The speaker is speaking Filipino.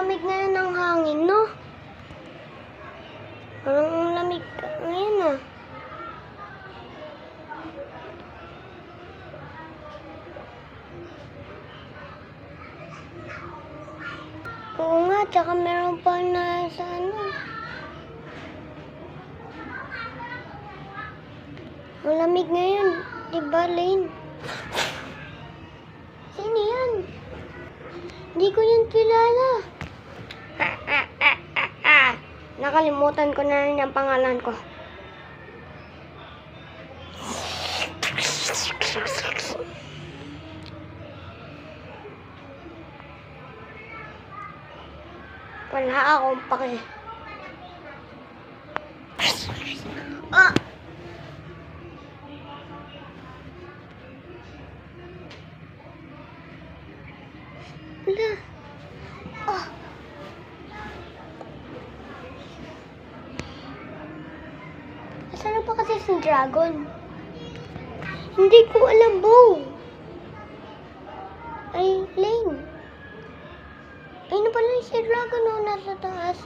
lamig ngayon ng hangin, no? Parang ang lamig ngayon, ah. Oo nga, tsaka meron pa na sa ano. Ang lamig ngayon, diba, Lane? Sino yan? Hindi ko yan kilala. Nakalimutan ko na rin ang pangalan ko. Wala akong pake. Ah! Wala. Ah! Asan na pa kasi si Dragon? Hindi ko alam, Bo. Ay, Lane. Ay, na pala si Dragon, nasa taas.